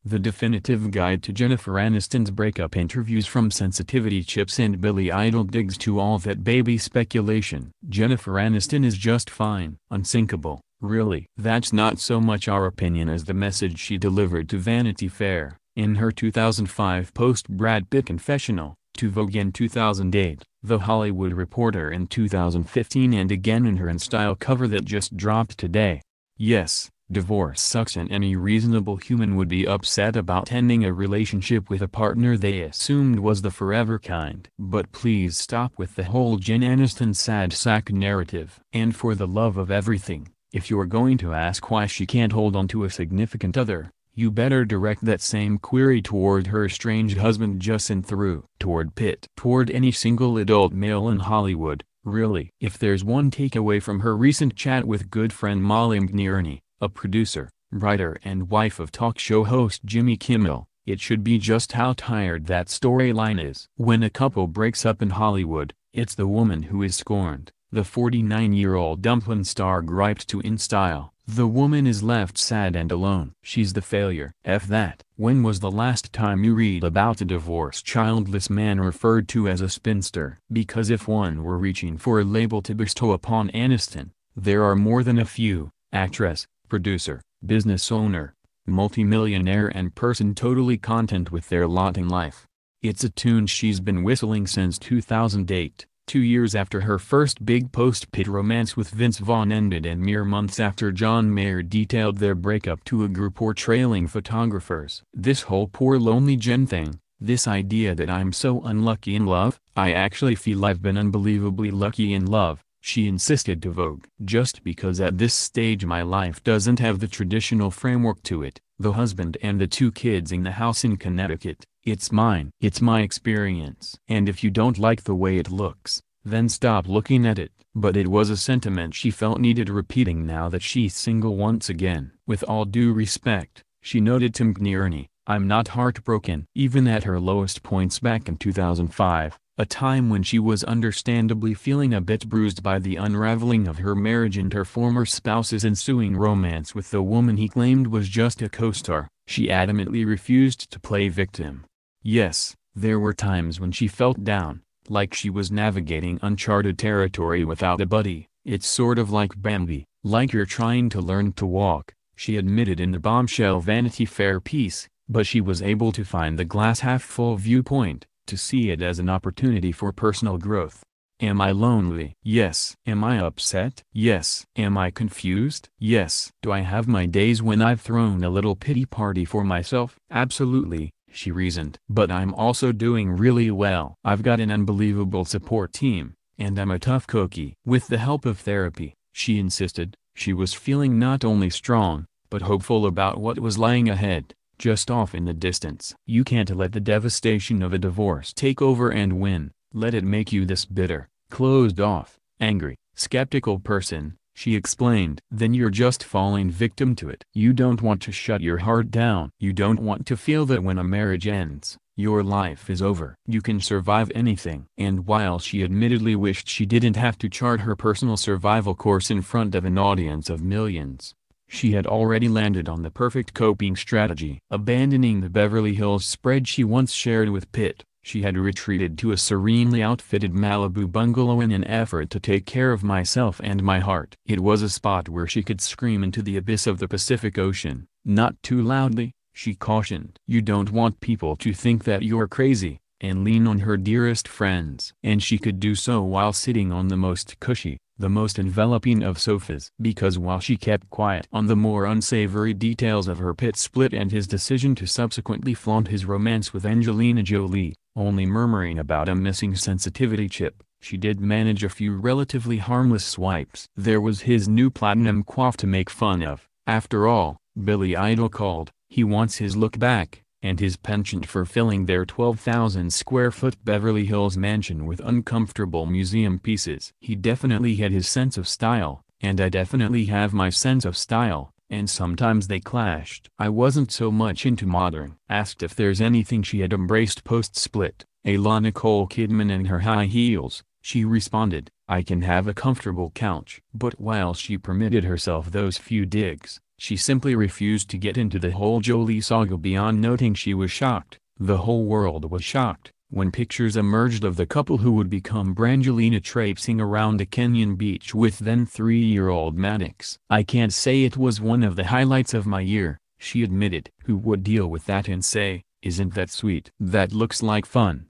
The definitive guide to Jennifer Aniston's breakup interviews, from sensitivity chips and Billy Idol digs to all that baby speculation. Jennifer Aniston is just fine. Unsinkable, really. That's not so much our opinion as the message she delivered to Vanity Fair, in her 2005 post-Brad Pitt confessional, to Vogue in 2008, The Hollywood Reporter in 2015, and again in her InStyle cover that just dropped today. Yes, divorce sucks, and any reasonable human would be upset about ending a relationship with a partner they assumed was the forever kind. But please stop with the whole Jen Aniston sad sack narrative. And for the love of everything, if you're going to ask why she can't hold on to a significant other, you better direct that same query toward her estranged husband Justin Theroux, toward Pitt, toward any single adult male in Hollywood, really. If there's one takeaway from her recent chat with good friend Molly McNierney, a producer, writer and wife of talk show host Jimmy Kimmel, it should be just how tired that storyline is. When a couple breaks up in Hollywood, it's the woman who is scorned, the 49-year-old dumpling star griped to InStyle. The woman is left sad and alone. She's the failure. F that. When was the last time you read about a divorced childless man referred to as a spinster? Because if one were reaching for a label to bestow upon Aniston, there are more than a few: actress, producer, business owner, multimillionaire, and person totally content with their lot in life. It's a tune she's been whistling since 2008, 2 years after her first big post-Pitt romance with Vince Vaughn ended, and mere months after John Mayer detailed their breakup to a group or trailing photographers. This whole poor lonely Jen thing, this idea that I'm so unlucky in love, I actually feel I've been unbelievably lucky in love, she insisted to Vogue. Just because at this stage my life doesn't have the traditional framework to it, the husband and the 2 kids in the house in Connecticut, it's mine. It's my experience. And if you don't like the way it looks, then stop looking at it. But it was a sentiment she felt needed repeating now that she's single once again. With all due respect, she noted to McNierney, I'm not heartbroken. Even at her lowest points back in 2005, a time when she was understandably feeling a bit bruised by the unraveling of her marriage and her former spouse's ensuing romance with the woman he claimed was just a co-star, she adamantly refused to play victim. Yes, there were times when she felt down, like she was navigating uncharted territory without a buddy. It's sort of like Bambi, like you're trying to learn to walk, she admitted in the bombshell Vanity Fair piece, but she was able to find the glass-half-full viewpoint, to see it as an opportunity for personal growth. Am I lonely? Yes. Am I upset? Yes. Am I confused? Yes. Do I have my days when I've thrown a little pity party for myself? Absolutely, she reasoned. But I'm also doing really well. I've got an unbelievable support team, and I'm a tough cookie. With the help of therapy, she insisted, she was feeling not only strong, but hopeful about what was lying ahead, just off in the distance. You can't let the devastation of a divorce take over and win. Let it make you this bitter, closed off, angry, skeptical person, she explained. Then you're just falling victim to it. You don't want to shut your heart down. You don't want to feel that when a marriage ends, your life is over. You can survive anything. And while she admittedly wished she didn't have to chart her personal survival course in front of an audience of millions, she had already landed on the perfect coping strategy. Abandoning the Beverly Hills spread she once shared with Pitt, she had retreated to a serenely outfitted Malibu bungalow in an effort to take care of myself and my heart. It was a spot where she could scream into the abyss of the Pacific Ocean, not too loudly, she cautioned. You don't want people to think that you're crazy, and lean on her dearest friends. And she could do so while sitting on the most cushy, the most enveloping of sofas. Because while she kept quiet on the more unsavory details of her Pitt split and his decision to subsequently flaunt his romance with Angelina Jolie, only murmuring about a missing sensitivity chip, she did manage a few relatively harmless swipes. There was his new platinum coif to make fun of. After all, Billy Idol called, he wants his look back, and his penchant for filling their 12,000-square-foot Beverly Hills mansion with uncomfortable museum pieces. He definitely had his sense of style, and I definitely have my sense of style, and sometimes they clashed. I wasn't so much into modern. Asked if there's anything she had embraced post-split, a Nicole Kidman and her high heels, she responded, I can have a comfortable couch. But while she permitted herself those few digs, She simply refused to get into the whole Jolie saga beyond noting she was shocked, the whole world was shocked, when pictures emerged of the couple who would become Brangelina traipsing around a Kenyan beach with then 3-year-old Maddox. "I can't say it was one of the highlights of my year," she admitted. Who would deal with that and say, "Isn't that sweet? That looks like fun?"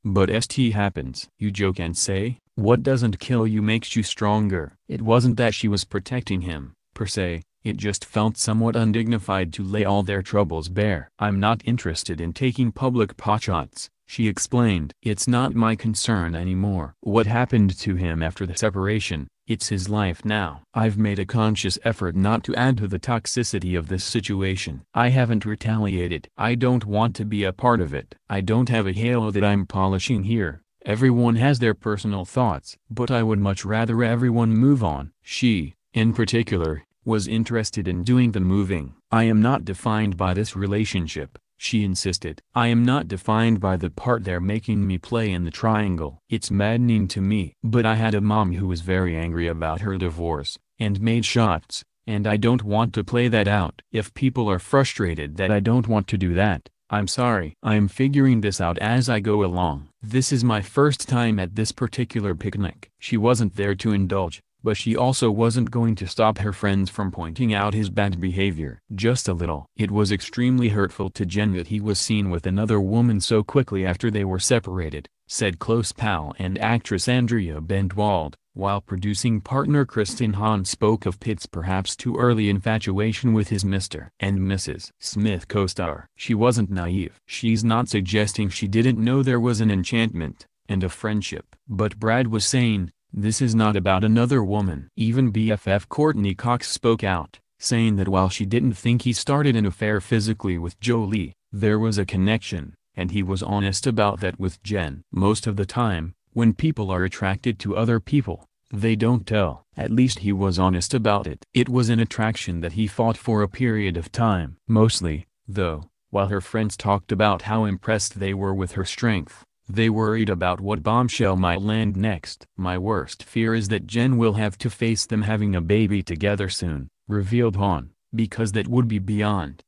But st happens. You joke and say, what doesn't kill you makes you stronger. It wasn't that she was protecting him, per se, it just felt somewhat undignified to lay all their troubles bare. "I'm not interested in taking public potshots," she explained. "It's not my concern anymore what happened to him after the separation. It's his life now. I've made a conscious effort not to add to the toxicity of this situation. I haven't retaliated. I don't want to be a part of it. I don't have a halo that I'm polishing here. Everyone has their personal thoughts. But I would much rather everyone move on." She, in particular, was interested in doing the moving. "I am not defined by this relationship," she insisted. "I am not defined by the part they're making me play in the triangle. It's maddening to me. But I had a mom who was very angry about her divorce, and made shots, and I don't want to play that out. If people are frustrated that I don't want to do that, I'm sorry. I'm figuring this out as I go along. This is my first time at this particular picnic." She wasn't there to indulge, but she also wasn't going to stop her friends from pointing out his bad behavior. Just a little. It was extremely hurtful to Jen that he was seen with another woman so quickly after they were separated, said close pal and actress Andrea Bentwald, while producing partner Kristen Hahn spoke of Pitt's perhaps too early infatuation with his Mr. and Mrs. Smith co-star. She wasn't naive. She's not suggesting she didn't know there was an enchantment, and a friendship. But Brad was saying, this is not about another woman. Even BFF Courtney Cox spoke out, saying that while she didn't think he started an affair physically with Jolie, there was a connection, and he was honest about that with Jen. Most of the time, when people are attracted to other people, they don't tell. At least he was honest about it. It was an attraction that he fought for a period of time. Mostly, though, while her friends talked about how impressed they were with her strength, they worried about what bombshell might land next. "My worst fear is that Jen will have to face them having a baby together soon," revealed Hahn, "because that would be beyond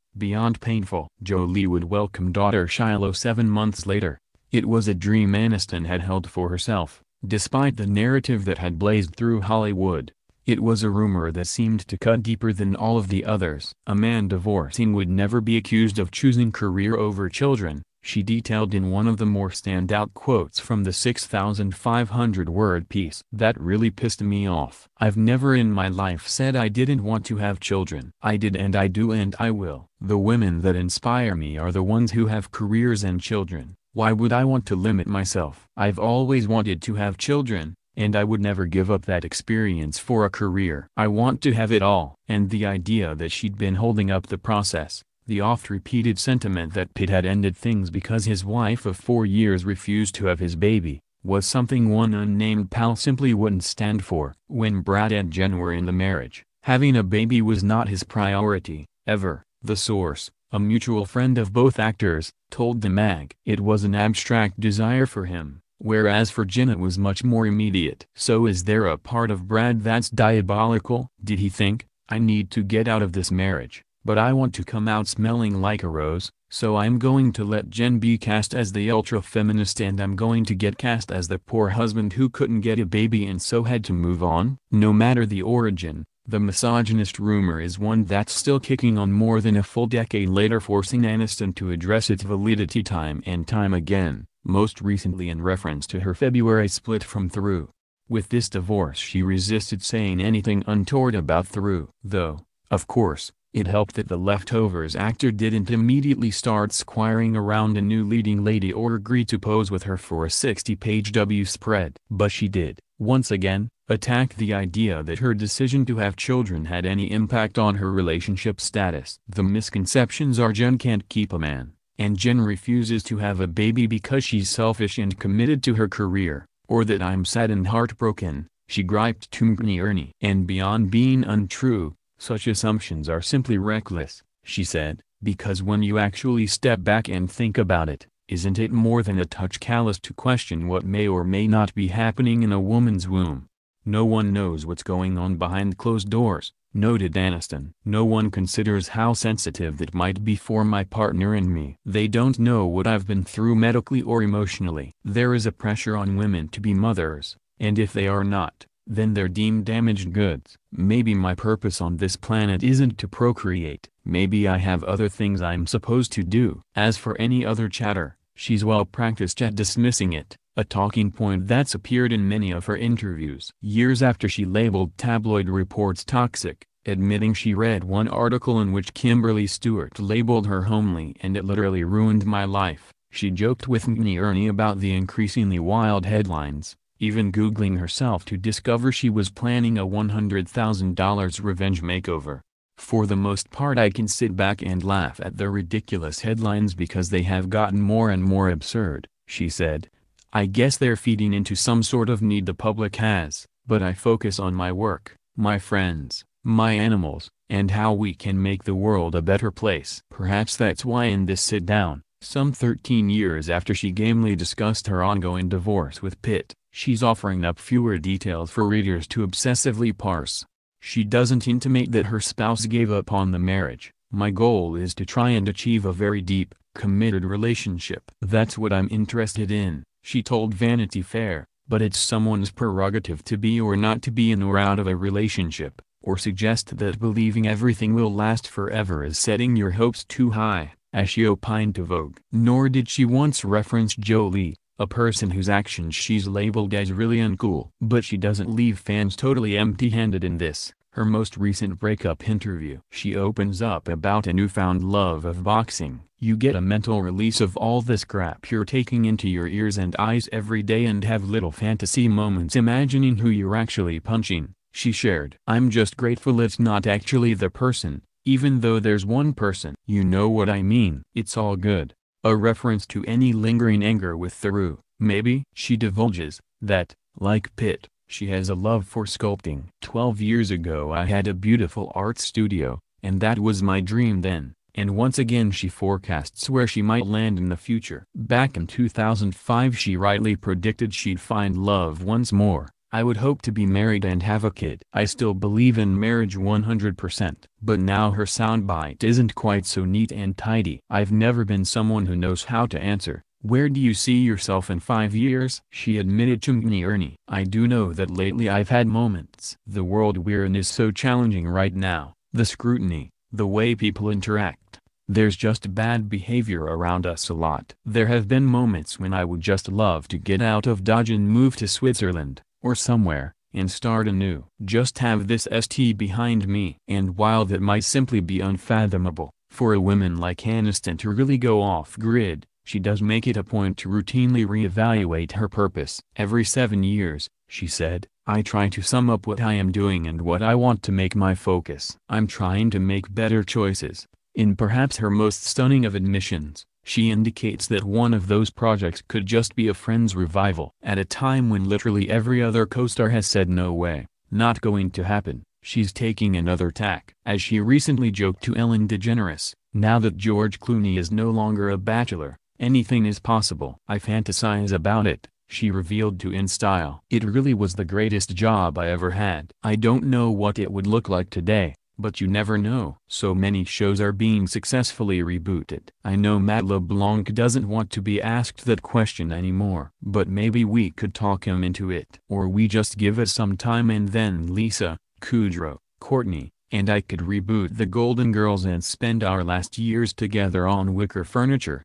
painful." Jolie would welcome daughter Shiloh 7 months later. It was a dream Aniston had held for herself, despite the narrative that had blazed through Hollywood. It was a rumor that seemed to cut deeper than all of the others. A man divorcing would never be accused of choosing career over children, she detailed in one of the more standout quotes from the 6,500-word piece. "That really pissed me off. I've never in my life said I didn't want to have children. I did and I do and I will. The women that inspire me are the ones who have careers and children. Why would I want to limit myself? I've always wanted to have children, and I would never give up that experience for a career. I want to have it all." And the idea that she'd been holding up the process, the oft-repeated sentiment that Pitt had ended things because his wife of 4 years refused to have his baby, was something one unnamed pal simply wouldn't stand for. When Brad and Jen were in the marriage, having a baby was not his priority, ever, the source, a mutual friend of both actors, told the mag. It was an abstract desire for him, whereas for Jen it was much more immediate. So is there a part of Brad that's diabolical? Did he think, I need to get out of this marriage, but I want to come out smelling like a rose, so I'm going to let Jen be cast as the ultra-feminist and I'm going to get cast as the poor husband who couldn't get a baby and so had to move on? No matter the origin, the misogynist rumor is one that's still kicking on more than a full decade later, forcing Aniston to address its validity time and time again, most recently in reference to her February split from Theroux. With this divorce she resisted saying anything untoward about Theroux. Though, of course, it helped that the Leftovers actor didn't immediately start squiring around a new leading lady or agree to pose with her for a 60-page W spread. But she did, once again, attack the idea that her decision to have children had any impact on her relationship status. The misconceptions are Jen can't keep a man, and Jen refuses to have a baby because she's selfish and committed to her career, or that I'm sad and heartbroken, she griped to McNearney. And beyond being untrue, such assumptions are simply reckless, she said, because when you actually step back and think about it, isn't it more than a touch callous to question what may or may not be happening in a woman's womb? No one knows what's going on behind closed doors, noted Aniston. No one considers how sensitive that might be for my partner and me. They don't know what I've been through medically or emotionally. There is a pressure on women to be mothers, and if they are not, then they're deemed damaged goods. Maybe my purpose on this planet isn't to procreate. Maybe I have other things I'm supposed to do. As for any other chatter, she's well practiced at dismissing it, a talking point that's appeared in many of her interviews. Years after she labeled tabloid reports toxic, admitting she read one article in which Kimberly Stewart labeled her homely and it literally ruined my life, she joked with Ernie about the increasingly wild headlines, even Googling herself to discover she was planning a $100,000 revenge makeover. For the most part I can sit back and laugh at the ridiculous headlines because they have gotten more and more absurd, she said. I guess they're feeding into some sort of need the public has, but I focus on my work, my friends, my animals, and how we can make the world a better place. Perhaps that's why in this sit-down, some 13 years after she gamely discussed her ongoing divorce with Pitt, she's offering up fewer details for readers to obsessively parse. She doesn't intimate that her spouse gave up on the marriage. My goal is to try and achieve a very deep, committed relationship. That's what I'm interested in, she told Vanity Fair, but it's someone's prerogative to be or not to be in or out of a relationship, or suggest that believing everything will last forever is setting your hopes too high, as she opined to Vogue. Nor did she once reference Jolie, a person whose actions she's labeled as really uncool. But she doesn't leave fans totally empty-handed in this, her most recent breakup interview. She opens up about a newfound love of boxing. You get a mental release of all this crap you're taking into your ears and eyes every day and have little fantasy moments imagining who you're actually punching, she shared. I'm just grateful it's not actually the person, even though there's one person. You know what I mean. It's all good. A reference to any lingering anger with Theroux, maybe. She divulges that, like Pitt, she has a love for sculpting. 12 years ago I had a beautiful art studio, and that was my dream then, and once again she forecasts where she might land in the future. Back in 2005 she rightly predicted she'd find love once more. I would hope to be married and have a kid. I still believe in marriage 100%. But now her soundbite isn't quite so neat and tidy. I've never been someone who knows how to answer, "Where do you see yourself in 5 years?" she admitted to Ernie. I do know that lately I've had moments. The world we're in is so challenging right now. The scrutiny, the way people interact. There's just bad behavior around us a lot. There have been moments when I would just love to get out of Dodge and move to Switzerland, or somewhere, and start anew. Just have this ST behind me. And while that might simply be unfathomable, for a woman like Aniston to really go off-grid, she does make it a point to routinely reevaluate her purpose. Every 7 years, she said, I try to sum up what I am doing and what I want to make my focus. I'm trying to make better choices. In perhaps her most stunning of admissions, she indicates that one of those projects could just be a Friends revival. At a time when literally every other co-star has said no way, not going to happen, she's taking another tack. As she recently joked to Ellen DeGeneres, now that George Clooney is no longer a bachelor, anything is possible. I fantasize about it, she revealed to InStyle. It really was the greatest job I ever had. I don't know what it would look like today, but you never know. So many shows are being successfully rebooted. I know Matt LeBlanc doesn't want to be asked that question anymore. But maybe we could talk him into it. Or we just give it some time and then Lisa, Kudrow, Courtney, and I could reboot the Golden Girls and spend our last years together on wicker furniture.